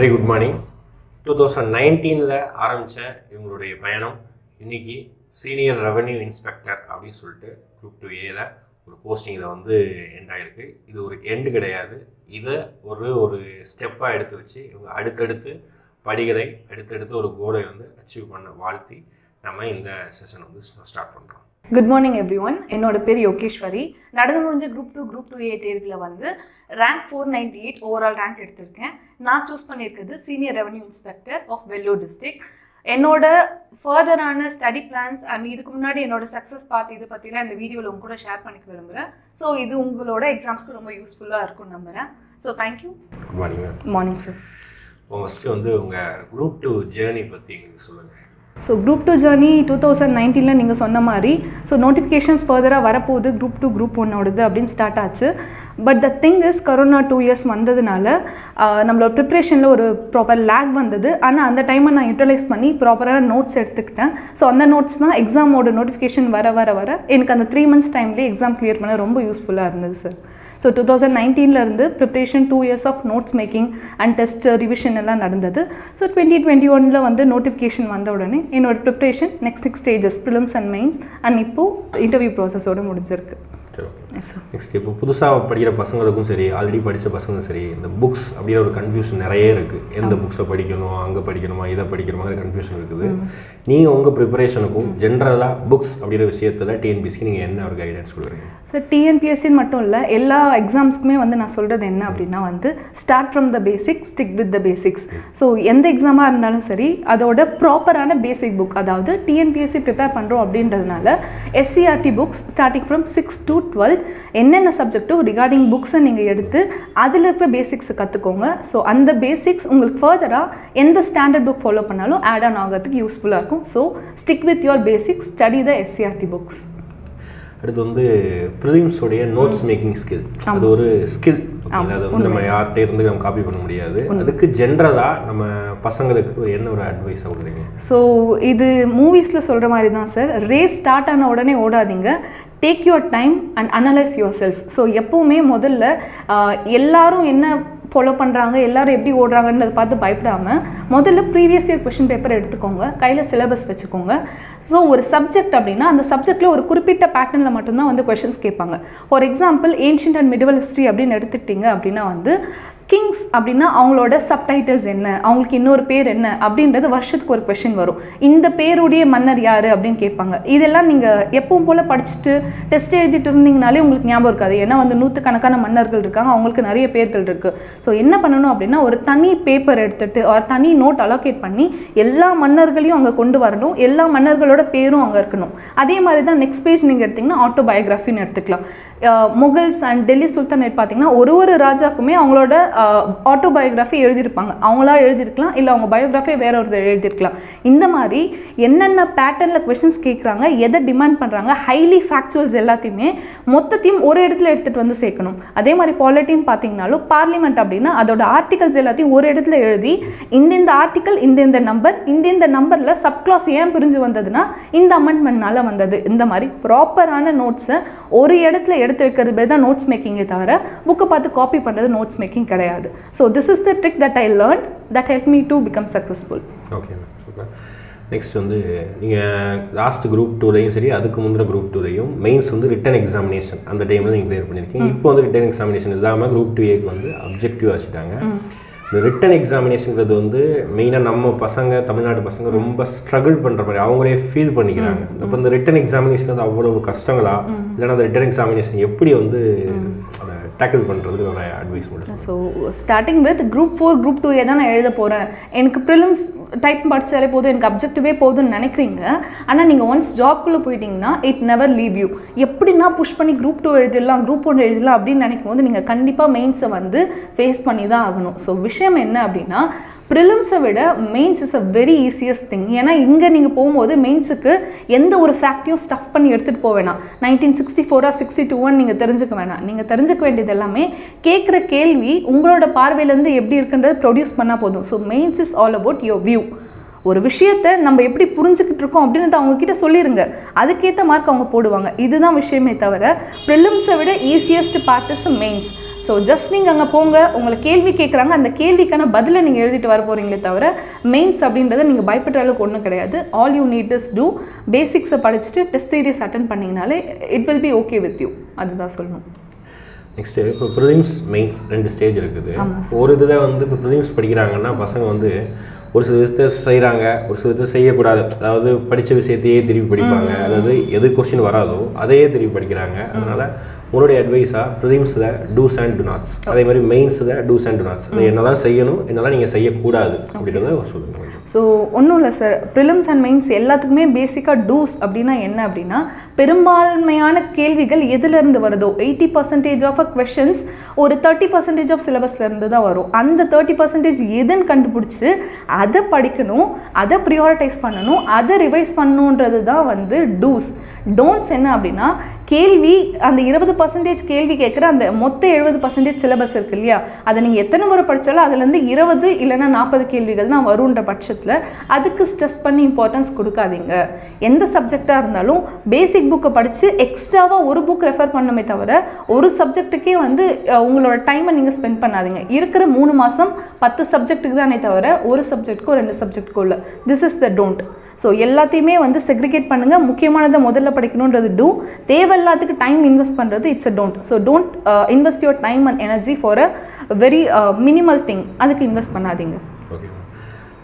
Very good morning. 2019 ஆரம்பித்த இவங்களுடைய பயணம் இன்னைக்கு சீனியர் ரெவென்யூ இன்ஸ்பெக்டர் அப்படின்னு சொல்லிட்டு குரூப் 2A ஒரு போஸ்டிங்கில் வந்து எண்ட் ஆகிருக்கு. இது ஒரு எண்டு கிடையாது, இதை ஒரு ஸ்டெப்பாக எடுத்து வச்சு இவங்க அடுத்தடுத்து படிகளை அடுத்தடுத்து ஒரு கோலை வந்து அச்சீவ் பண்ண வாழ்த்தி நம்ம இந்த செஷன் வந்து ஸ்டார்ட் பண்ணுறோம். Good morning everyone. என்னோட பேர் யோகேஸ்வரி. நடந்து முடிஞ்ச குரூப் 2A தேர்வில் வந்து ரேங்க் 498 ஓவரால் ரேங்க் எடுத்திருக்கேன். நான் சூஸ் பண்ணியிருக்கிறது senior revenue inspector of Vellore district. என்னோட ஃபர்தரான ஸ்டடி பிளான்ஸ் அண்ட் இதுக்கு முன்னாடி என்னோட சக்ஸஸ் பார்த்து இதை பற்றிலாம் இந்த வீடியோவில் உங்க கூட ஷேர் பண்ணிக்க விரும்புகிறேன். ஸோ இது உங்களோட எக்ஸாம்ஸ்க்கு ரொம்ப யூஸ்ஃபுல்லாக இருக்கும்னு நம்புகிறேன். So thank you. Good morning ma'am. Morning sir. First வந்து உங்கள் குரூப் 2 ஜேர்னி பற்றி எங்களுக்கு சொல்லுங்கள். ஸோ குரூப் 2 ஜர்னி 2019 நீங்கள் சொன்ன மாதிரி ஸோ நோட்டிஃபிகேஷன்ஸ் ஃபர்தராக வரப்போகுது குரூப் 2 குரூப் 1 அப்படின்னு ஸ்டார்ட் ஆச்சு. But the thing is corona 2 years வந்ததுனால நம்மளோட ப்ரிப்ரேஷனில் ஒரு ப்ராப்பர் லேக் வந்தது. ஆனால் அந்த டைமை நான் யூட்டிலைஸ் பண்ணி ப்ராப்பரான நோட்ஸ் எடுத்துக்கிட்டேன். ஸோ அந்த நோட்ஸ் தான் எக்ஸாமோட நோட்டிஃபிகேஷன் வர எனக்கு அந்த 3 months டைம்லேயே எக்ஸாம் கிளியர் பண்ண ரொம்ப யூஸ்ஃபுல்லாக இருந்தது sir. So 2019 preparation 2 years of notes making and test revision எல்லாம் நடந்தது. ஸோ 2021 வந்து நோட்டிஃபிகேஷன் வந்த உடனே என்னோட preparation next stages prelims and mains and இப்போது இன்டர்வியூ ப்ராசஸோடு முடிஞ்சிருக்கு. நெக்ஸ்ட் இப்போ புதுசாக படிக்கிற பசங்களுக்கும் சரி, ஆல்ரெடி படித்த பசங்களும் சரி, இந்த புக்ஸ் அப்படிங்கிற ஒரு கன்ஃபியூஷன் நிறைய இருக்குது. எந்த புக்ஸை படிக்கணும், அங்கே படிக்கணுமா, இதை படிக்கணுமா கன்ஃபியூஷன் இருக்குது. நீங்கள் உங்கள் ப்ரிப்பரேஷனுக்கும் ஜென்ரலாக புக்ஸ் அப்படிங்கிற விஷயத்தில் டிஎன்பிஎஸ்சிக்கு நீங்கள் என்ன ஒரு கைடன்ஸ் கொடுக்குறீங்க? சார் டிஎன்பிஎஸ்சின்னு மட்டும் இல்லை, எல்லா எக்ஸாம்ஸ்க்குமே வந்து நான் சொல்கிறது என்ன அப்படின்னா வந்து start from the basics, stick with the basics. So எந்த எக்ஸாமாக இருந்தாலும் சரி அதோட ப்ராப்பரான பேசிக் புக், அதாவது டிஎன்பிஎஸ்சி ப்ரிப்பேர் பண்ணுறோம் அப்படின்றதுனால SCRT books starting from 6 to 12 என்னென்ன சப்ஜெக்டோ ரிகார்டிங் புக்ஸை நீங்கள் எடுத்து அதில் இருக்கிற பேசிக்ஸை கற்றுக்கோங்க. ஸோ அந்த பேசிக்ஸ் உங்களுக்கு ஃபர்தராக எந்த ஸ்டாண்டர்ட் புக் ஃபாலோ பண்ணாலும் ஆட் ஆன் ஆகிறதுக்கு யூஸ்ஃபுல்லாக இருக்கும். So stick with your basics, study the SCRT books. அடுத்து வந்து ப்ரிலிம்ஸோடைய நோட்ஸ் மேக்கிங் ஸ்கில், அது ஒரு ஸ்கில். அது வந்து நம்ம யார்கிட்ட இருந்து நம்ம காப்பி பண்ண முடியாது. அதுக்கு ஜென்ரலாக நம்ம பசங்களுக்கு என்ன ஒரு அட்வைஸ் கொடுக்குறீங்க? ஸோ இது மூவிஸில் சொல்கிற மாதிரி தான் சார். ரேஸ் ஸ்டார்ட் ஆன உடனே ஓடாதீங்க. Take your time and analyse yourself. So எப்போவுமே முதல்ல எல்லாரும் என்ன ஃபாலோ பண்ணுறாங்க, எல்லோரும் எப்படி ஓடுறாங்கன்றதை பார்த்து பயப்படாமல் முதல்ல ப்ரீவியஸ் இயர் கொஷின் பேப்பர் எடுத்துக்கோங்க, கையில் சிலபஸ் வச்சுக்கோங்க. ஸோ ஒரு சப்ஜெக்ட் அப்படின்னா அந்த சப்ஜெக்டில் ஒரு குறிப்பிட்ட பேட்டர்னில் மட்டும்தான் வந்து கொஷின்ஸ் கேட்பாங்க. For example ancient and medieval history அப்படின்னு எடுத்துக்கிட்டிங்க அப்படின்னா வந்து கிங்ஸ் அப்படின்னா அவங்களோட சப்டைட்டில்ஸ் என்ன, அவங்களுக்கு இன்னொரு பேர் என்ன அப்படின்றது வருஷத்துக்கு ஒரு கொஷின் வரும். இந்த பேருடைய மன்னர் யார் அப்படின்னு கேட்பாங்க. இதெல்லாம் நீங்கள் எப்பவும் போல் படிச்சுட்டு டெஸ்ட் எழுதிட்டு இருந்தீங்கனாலே உங்களுக்கு ஞாபகம் இருக்காது. ஏன்னா வந்து 100கணக்கான மன்னர்கள் இருக்காங்க, அவங்களுக்கு நிறைய பேர்கள் இருக்குது. ஸோ என்ன பண்ணணும் அப்படின்னா ஒரு தனி பேப்பர் எடுத்துகிட்டு ஒரு தனி நோட் அலோகேட் பண்ணி எல்லா மன்னர்களையும் அங்கே கொண்டு வரணும், எல்லா மன்னர்களோட பேரும் அங்கே இருக்கணும். அதே மாதிரி தான் நெக்ஸ்ட் பேஜ் நீங்கள் எடுத்திங்கன்னா ஆட்டோபயோகிராஃபின்னு எடுத்துக்கலாம். முகல்ஸ் அண்ட் டெல்லி சுல்தானேட் பார்த்தீங்கன்னா ஒரு ராஜாக்குமே அவங்களோட ஆட்டோபயோகிராஃபி எழுதியிருப்பாங்க. அவங்களா எழுதியிருக்கலாம், இல்லை அவங்க பயோகிராஃபியை வேற ஒருத்தர் எழுதியிருக்கலாம். இந்த மாதிரி என்னென்ன பேட்டர்னில் கொஷின்ஸ் கேட்குறாங்க, எதை டிமாண்ட் பண்ணுறாங்க, ஹைலி ஃபேக்சுவல்ஸ் எல்லாத்தையுமே மொத்தத்தையும் ஒரு இடத்துல எடுத்துகிட்டு வந்து சேர்க்கணும். அதே மாதிரி பாலிட்டின்னு பார்த்தீங்கன்னாலும் பார்லிமெண்ட் அப்படின்னா அதோட ஆர்டிகல்ஸ் எல்லாத்தையும் ஒரு இடத்துல எழுதி இந்த ஆர்டிக்கல் இந்த நம்பரில் சப்கிளாஸ் ஏன் பிரிஞ்சு வந்ததுன்னா இந்த அமெண்ட்மெண்ட்னால வந்தது. இந்த மாதிரி ப்ராப்பரான நோட்ஸை ஒரு இடத்துல எடுத்து வைக்கிறது பேர் தான் நோட்ஸ் மேக்கிங்கே தவிர புக்கை பார்த்து காப்பி பண்ணுறது நோட்ஸ் மேக்கிங் கிடையாது. So this is the trick that I learned that helped me to become successful. Okay, super. Next வந்து நீங்கள் லாஸ்ட் குரூப் 2லையும் சரி, அதுக்கு முந்தின குரூப் 2லையும் மெயின்ஸ் வந்து ரிட்டன் எக்ஸாமினேஷன் அந்த டைமில் நீங்கள் கிளியர் பண்ணியிருக்கீங்க. இப்போ வந்து ரிட்டன் எக்ஸாமினேஷன் இல்லாமல் குரூப் 2Aக்கு வந்து அப்ஜெக்டிவ் வச்சுட்டாங்க. இந்த ரிட்டன் எக்ஸாமினேஷன்றது வந்து மெயினாக நம்ம பசங்க, தமிழ்நாட்டு பசங்க ரொம்ப ஸ்ட்ரகிள் பண்ணுற மாதிரி அவங்களே ஃபீல் பண்ணிக்கிறாங்க. அப்போ இந்த ரிட்டன் எக்ஸாமினேஷன் அது அவ்வளோ கஷ்டங்களா, இல்லைன்னா அந்த ரிட்டன் எக்ஸாமினேஷன் எப்படி வந்து அதை டேக்கிள் பண்ணுறதுக்கு ஒரு அட்வைஸ் பண்ணுறேன். So starting with group 4 group 2A தான் நான் எழுத போகிறேன், எனக்கு ப்ரிலிம்ஸ் டைப் படித்தாலே போதும், எனக்கு அப்ஜெக்டிவே போதும்னு நினைக்கிறீங்க. ஆனால் நீங்கள் ஒன்ஸ் ஜாப்குள்ளே போயிட்டீங்கன்னா இட் நெவர் லீவ் யூ. எப்படின்னா புஷ் பண்ணி குரூப் 2 எழுதிடலாம், குரூப் 1 எழுதலாம் அப்படின்னு நினைக்கும் போது நீங்கள் கண்டிப்பாக மெயின்ஸை வந்து ஃபேஸ் பண்ணி தான் ஆகணும். ஸோ விஷயம் என்ன அப்படின்னா ப்ரிலிம்ஸை விட mains is a very easiest thing. ஏன்னா இங்கே நீங்கள் போகும்போது மெயின்ஸுக்கு எந்த ஒரு ஃபேக்டையும் ஸ்டஃப் பண்ணி எடுத்துகிட்டு போக வேணாம். 1964 62 நீங்கள் தெரிஞ்சுக்க வேணாம். நீங்கள் தெரிஞ்சுக்க வேண்டியது எல்லாமே கேட்குற கேள்வி உங்களோட பார்வையிலேருந்து எப்படி இருக்குன்றது ப்ரொடியூஸ் பண்ணால் போதும். So mains is all about your view. ஒரு விஷயத்தை நம்ம எப்படி புரிஞ்சுக்கிட்டு இருக்கோம் அப்படின்றத அவங்கக்கிட்ட சொல்லிடுங்க, அதுக்கேற்ற மார்க் அவங்க போடுவாங்க. இதுதான் விஷயமே தவிர ப்ரிலிம்ஸை விட easiest part is mains. So just நீங்கள் அங்கே போங்க, உங்களை கேள்வி கேட்குறாங்க, அந்த கேள்விக்கான பதிலை நீங்கள் எழுதிட்டு வர போகிறீங்களே தவிர மெயின்ஸ் அப்படின்றத நீங்கள் பயப்படுற அளவுக்கு ஒன்றும் கிடையாது. All you need is to பேசிக்ஸை படிச்சுட்டு டெஸ்ட் சீரிஸ் அட்டன் பண்ணிங்கனாலே it will be okay with you. அதுதான் சொல்லணும். நெக்ஸ்ட்டு இப்போ ப்ரிலிம்ஸ் மெயின்ஸ் 2 ஸ்டேஜ் இருக்குது. ஒரு இதில் வந்து இப்போ ப்ரிலிம்ஸ் படிக்கிறாங்கன்னா பசங்க வந்து ஒரு சில விஷயத்தை செய்கிறாங்க, ஒரு சில விஷயத்தை செய்யக்கூடாது. அதாவது படித்த விஷயத்தையே திருப்பி படிப்பாங்க, அதாவது எது கொஸ்டின் வராதோ அதையே திருப்பி படிக்கிறாங்க. அதனால் உங்களுடைய அட்வைஸாக ப்ரிலிம்ஸில் டூஸ் அண்ட் டு நாட்ஸ், அதே மாதிரி மெயின்ஸில் டூஸ் அண்ட் டு நாட்ஸ், அது என்னெல்லாம் செய்யணும், என்னெல்லாம் நீங்கள் செய்யக்கூடாது அப்படின்றத சொல்லுங்கள். ஸோ ஒன்றும் இல்லை சார், ப்ரிலிம்ஸ் அண்ட் மெயின்ஸ் எல்லாத்துக்குமே பேசிக்காக டூஸ் அப்படின்னா என்ன அப்படின்னா, பெரும்பான்மையான கேள்விகள் எதுலேருந்து வருதோ 80% ஆஃப் கொஷின்ஸ் ஒரு 30% ஆஃப் சிலபஸ்லேருந்து தான் வரும். அந்த 30% எதுன்னு கண்டுபிடிச்சி அதை படிக்கணும், அதை ப்ரியாரிட்டைஸ் பண்ணணும், அதை ரிவைஸ் பண்ணணுன்றது தான் வந்து டூஸ். டோன்ட்ஸ் என்ன அப்படின்னா, கேள்வி அந்த 20% கேள்வி கேட்குற அந்த மொத்த 70% சிலபஸ் இருக்கு இல்லையா, அதை நீங்கள் எத்தனை முறை படித்தாலும் அதுலேருந்து 20 இல்லைன்னா 40 கேள்விகள் தான் வருன்ற பட்சத்தில் அதுக்கு ஸ்ட்ரெஸ் பண்ணி இம்பார்ட்டன்ஸ் கொடுக்காதீங்க. எந்த சப்ஜெக்டாக இருந்தாலும் பேசிக் புக்கை படித்து எக்ஸ்ட்ராவாக ஒரு புக் ரெஃபர் பண்ணணுமே தவிர ஒரு சப்ஜெக்ட்டுக்கே வந்து உங்களோட டைமை நீங்கள் ஸ்பெண்ட் பண்ணாதீங்க. இருக்கிற 3 மாதம் 10 சப்ஜெக்ட்டுக்கு தானே தவிர ஒரு சப்ஜெக்ட்டுக்கோ 2 சப்ஜெக்ட்டுக்கோ இல்லை. This is the don't. So எல்லாத்தையுமே வந்து செக்ரிகேட் பண்ணுங்கள். முக்கியமானதை முதல்ல படிக்கணுன்றது டூ, தேவையில்லாததுக்கு டைம் இன்வெஸ்ட் பண்ணுறது it's a don't. So don't invest your time and energy for a very minimal thing. அதுக்கு இன்வெஸ்ட் பண்ணாதீங்க. ஓகே.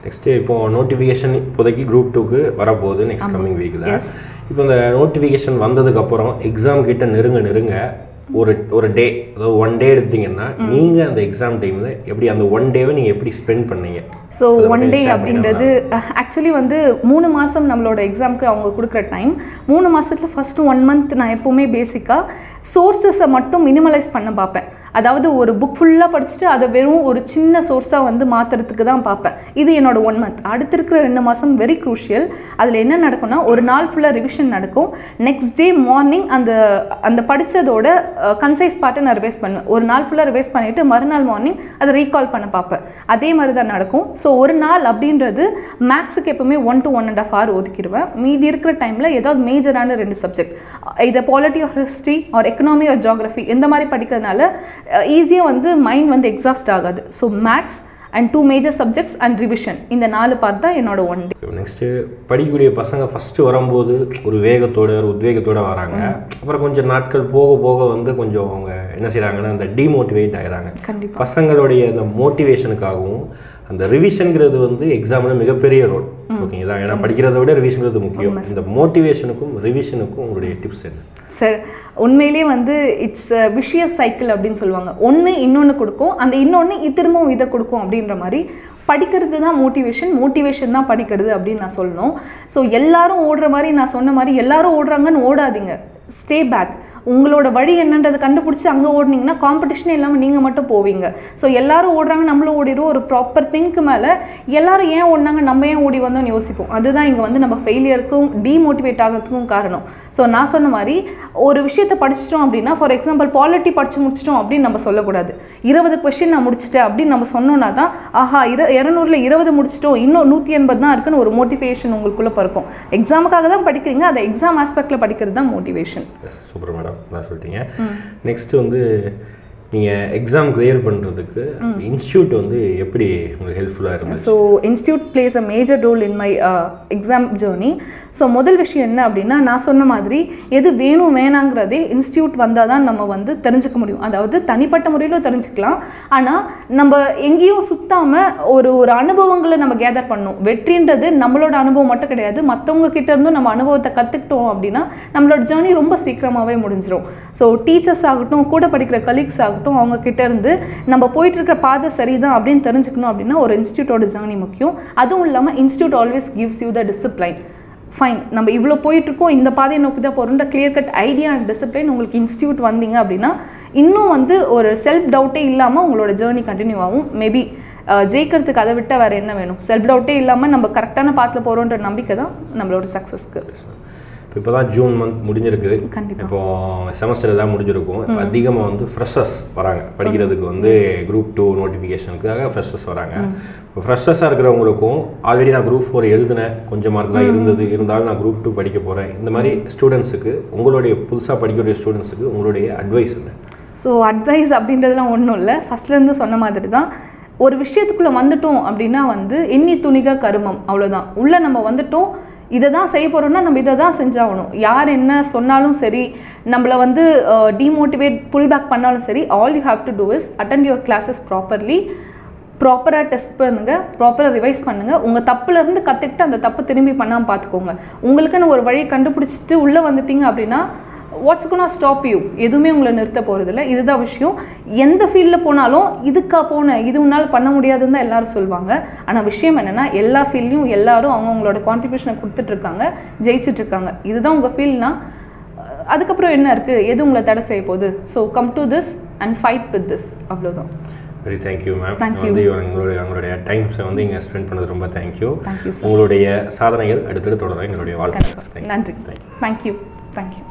நெக்ஸ்ட்டு இப்போ நோட்டிஃபிகேஷன் இப்போதைக்கு குரூப் 2க்கு வரப்போகுது நெக்ஸ்ட் கம்மிங் வீக்கில். இப்போ இந்த நோட்டிஃபிகேஷன் வந்ததுக்கப்புறம் எக்ஸாம் கிட்ட நெருங்க ஒரு டே, அதாவது 1 டே எடுத்தீங்கன்னா நீங்கள் அந்த எக்ஸாம் டைமில் எப்படி அந்த 1 டேவை நீங்கள் எப்படி ஸ்பெண்ட் பண்ணீங்க? ஸோ 1 டே அப்படின்றது ஆக்சுவலி வந்து 3 மாதம் நம்மளோட எக்ஸாமுக்கு அவங்க கொடுக்குற டைம். 3 மாதத்தில் ஃபஸ்ட்டு 1 மந்த் நான் எப்போவுமே பேசிக்காக சோர்ஸஸை மட்டும் மினிமலைஸ் பண்ண பார்ப்பேன். அதாவது ஒரு புக் ஃபுல்லாக படிச்சுட்டு அதை வெறும் ஒரு சின்ன சோர்ஸாக வந்து மாற்றுறதுக்கு தான் பார்ப்பேன். இது என்னோட 1 மந்த். அடுத்து இருக்கிற 2 மாதம் வெரி க்ரூஷியல். அதில் என்ன நடக்கும்னா, ஒரு நாள் ஃபுல்லாக ரிவிஷன் நடக்கும். நெக்ஸ்ட் டே மார்னிங் அந்த படித்ததோட கன்சைஸ் பார்ட்டை நான் ரிவைஸ் பண்ணுவேன். ஒரு நாள் ஃபுல்லாக ரிவைஸ் பண்ணிவிட்டு மறுநாள் மார்னிங் அதை ரீகால் பண்ண பார்ப்பேன். அதே மாதிரி தான் நடக்கும். ஸோ ஒரு நாள் அப்படின்றது மேக்ஸுக்கு எப்போவுமே 1 to 1.5 hour ஒதுக்கிடுவேன். மீதி இருக்கிற டைமில் ஏதாவது மேஜரான 2 சப்ஜெக்ட், இதை polity of history or economy or geography இந்த மாதிரி படிக்கிறதுனால ஈஸியாக வந்து மைண்ட் வந்து எக்ஸாஸ்ட் ஆகாது. So maths and 2 major subjects and revision, இந்த 4 பார்ட் தான் என்னோட 1 டே. நெக்ஸ்ட்டு படிக்கக்கூடிய பசங்க ஃபஸ்ட்டு வரும்போது ஒரு வேகத்தோடு ஒரு உத்வேகத்தோடு வராங்க. அப்புறம் கொஞ்சம் நாட்கள் போக போக வந்து கொஞ்சம் அவங்க என்ன செய்கிறாங்கன்னா அந்த டிமோட்டிவேட் ஆகிறாங்க. கண்டிப்பாக பசங்களுடைய அந்த மோட்டிவேஷனுக்காகவும் அந்த ரிவிஷனுங்கிறது வந்து எக்ஸாமில் மிகப்பெரிய ரோல். ஓகேங்களா? ஏன்னா படிக்கிறத விட ரிவிஷனுங்கிறது முக்கியம். இந்த மோட்டிவேஷனுக்கும் ரிவிஷனுக்கும் உங்களுடைய டிப்ஸ் என்ன? சார் உண்மையிலே வந்து இட்ஸ் விஷியஸ் சைக்கிள் அப்படின்னு சொல்லுவாங்க. ஒன்று இன்னொன்று கொடுக்கும், அந்த இன்னொன்று திரும்பவும் இதை கொடுக்கும் அப்படின்ற மாதிரி படிக்கிறது தான் மோட்டிவேஷன் தான் படிக்கிறது அப்படின்னு நான் சொல்லணும். ஸோ எல்லாரும் ஓடுற மாதிரி, நான் சொன்ன மாதிரி எல்லாரும் ஓடுறாங்கன்னு ஓடாதீங்க. Stay back. உங்களோட வழி என்னன்றதை கண்டுபிடிச்சி அங்கே ஓடினீங்கன்னா காம்படிஷனே இல்லாமல் நீங்கள் மட்டும் போவீங்க. ஸோ எல்லாரும் ஓடுறாங்க நம்மளும் ஓடிடுவோம். ஒரு ப்ராப்பர் திங்க்கு மேலே எல்லாரும் ஏன் ஓடினாங்க, நம்ம ஏன் ஓடி வந்தோம்னு யோசிப்போம். அதுதான் இங்கே வந்து நம்ம ஃபெயிலியருக்கும் டிமோட்டிவேட் ஆகிறதுக்கும் காரணம். ஸோ நான் சொன்ன மாதிரி ஒரு விஷயத்தை படிச்சிட்டோம் அப்படின்னா, ஃபார் எக்ஸாம்பிள் பாலிட்டி படித்து முடிச்சிட்டோம் அப்படின்னு நம்ம சொல்லக்கூடாது. 20 கொஸ்டின் நான் முடிச்சிட்டேன் அப்படின்னு நம்ம சொன்னோன்னா தான் ஆஹா 200ல் 20 முடிச்சிட்டோம், இன்னும் 180 தான் இருக்குன்னு ஒரு மோட்டிவேஷன் உங்களுக்குள்ளே பிறக்கும். எக்ஸாமுக்காக தான் படிக்கிறீங்க, அதை எக்ஸாம் ஆஸ்பெக்டில் படிக்கிறது தான் மோட்டிவேஷன். சூப்பர் மேடம், நான் சொல்லிட்டீங்க. நெக்ஸ்ட்டு வந்து நீங்கள் எக்ஸாம் கிளியர் பண்ணுறதுக்கு இன்ஸ்டியூட் வந்து எப்படி உங்களுக்கு ஹெல்ப்ஃபுல்லாக இருந்துச்சு? So institute plays a major role in my exam journey. So முதல் விஷயம் என்ன அப்படின்னா, நான் சொன்ன மாதிரி எது வேணும் வேணாங்கிறதே இன்ஸ்டியூட் வந்தால் தான் நம்ம வந்து தெரிஞ்சுக்க முடியும். அதாவது தனிப்பட்ட முறையில் தெரிஞ்சுக்கலாம், ஆனால் நம்ம எங்கேயும் சுத்தாமல் ஒரு அனுபவங்களை நம்ம கேதர் பண்ணணும். வெற்றின்றது நம்மளோட அனுபவம் மட்டும் கிடையாது, மற்றவங்க கிட்ட இருந்தும் நம்ம அனுபவத்தை கற்றுக்கிட்டோம் அப்படின்னா நம்மளோட ஜேர்னி ரொம்ப சீக்கிரமாகவே முடிஞ்சிடும். ஸோ டீச்சர்ஸ் ஆகட்டும், கூட படிக்கிற கலீக்ஸ் ஆகட்டும், அவங்க கிட்ட இருந்து நம்ம போயிட்டு இருக்கிற பாதை சரிதான் அப்படின்னு தெரிஞ்சுக்கணும் அப்படின்னா ஒரு இன்ஸ்டியூட்டோட ஜேர்னி முக்கியம். அதுவும் இல்லாமல் institute always gives you the discipline. Fine, நம்ம இவ்வளோ போயிட்டுருக்கோம், இந்த பாதையை நோக்கி தான் போகிறோன்ற clear cut idea and discipline உங்களுக்கு இன்ஸ்டியூட் வந்தீங்க அப்படின்னா இன்னும் வந்து ஒரு செல்ஃப் டவுட்டே இல்லாமல் உங்களோட ஜேர்னி கண்டினியூ ஆகும். மேபி ஜெயிக்கிறதுக்கு அதை விட்டால் வேறு என்ன வேணும்? செல்ஃப் டவுட்டே இல்லாமல் நம்ம கரெக்டான பாத்தில் போகிறோன்ற நம்பிக்கை தான் நம்மளோட சக்ஸஸ்க்கு. இப்போ தான் ஜூன் மந்த் முடிஞ்சிருக்குது. இப்போ செமஸ்டர் எல்லாம் முடிஞ்சிருக்கும். இப்போ அதிகமாக வந்து ஃப்ரெஷர்ஸ் வராங்க படிக்கிறதுக்கு. வந்து குரூப் 2 நோட்டிஃபிகேஷனுக்காக ஃப்ரெஷர்ஸ் வராங்க. இப்போ ஃப்ரெஷர்ஸாக இருக்கிறவங்களுக்கும் ஆல்ரெடி நான் குரூப் 4 எழுதினேன், கொஞ்சம் மார்க் தான் இருந்தாலும் நான் குரூப் 2 படிக்க போகிறேன், இந்த மாதிரி ஸ்டூடெண்ட்ஸுக்கு, உங்களுடைய புதுசாக படிக்கக்கூடிய ஸ்டூடெண்ட்ஸுக்கு உங்களுடைய அட்வைஸ் என்ன? ஸோ அட்வைஸ் அப்படின்றதுலாம் ஒன்றும் இல்லை, ஃபஸ்ட்லேருந்து சொன்ன மாதிரி தான். ஒரு விஷயத்துக்குள்ளே வந்துட்டோம் அப்படின்னா வந்து எண்ணி துணிக கருமம், அவ்வளோதான். உள்ளே நம்ம வந்துட்டோம், இதை தான் செய்ய போகிறோம்னா நம்ம இதை தான் செஞ்சாகணும். யார் என்ன சொன்னாலும் சரி, நம்மளை வந்து டிமோட்டிவேட் புல் பேக் பண்ணாலும் சரி, all you have to do is attend your classes properly, ப்ராப்பராக டெஸ்ட் பண்ணுங்கள், ப்ராப்பராக ரிவைஸ் பண்ணுங்கள். உங்கள் தப்புலேருந்து கற்றுக்கிட்டு அந்த தப்பு திரும்பி பண்ணாமல் பார்த்துக்கோங்க. உங்களுக்குன்னு ஒரு வழியை கண்டுபிடிச்சிட்டு உள்ளே வந்துட்டீங்க அப்படின்னா வாட்ஸ் கோனா ஸ்டாப் யூ, எதுவுமே உங்களை நிறுத்த போகிறதில்ல. இதுதான் விஷயம். எந்த ஃபீல்டில் போனாலும் இதுக்காக போனேன், இது உன்னால் பண்ண முடியாதுன்னு தான் எல்லோரும் சொல்லுவாங்க. ஆனால் விஷயம் என்னென்னா எல்லா ஃபீல்ட்லையும் எல்லாரும் அவங்கவுங்களோட கான்ட்ரிபியூஷனை கொடுத்துட்ருக்காங்க, ஜெயிச்சிட்ருக்காங்க. இதுதான் உங்கள் ஃபீல்ட்னா அதுக்கப்புறம் என்ன இருக்குது, எது உங்களை தடை செய்ய போகுது? So come to this and fight with this, அவ்வளோதான். Very thank you ma'am. வந்து உங்களுடைய டைம்ஸை வந்து இங்கே ஸ்பெண்ட் பண்ணது ரொம்ப தேங்க்யூ. தேங்க்யூ. உங்களுடைய சாதனைகள் அடுத்தடுத்து தொடர எங்களுடைய வாழ்க்கை. நன்றி. தேங்க்யூ. தேங்க்யூ.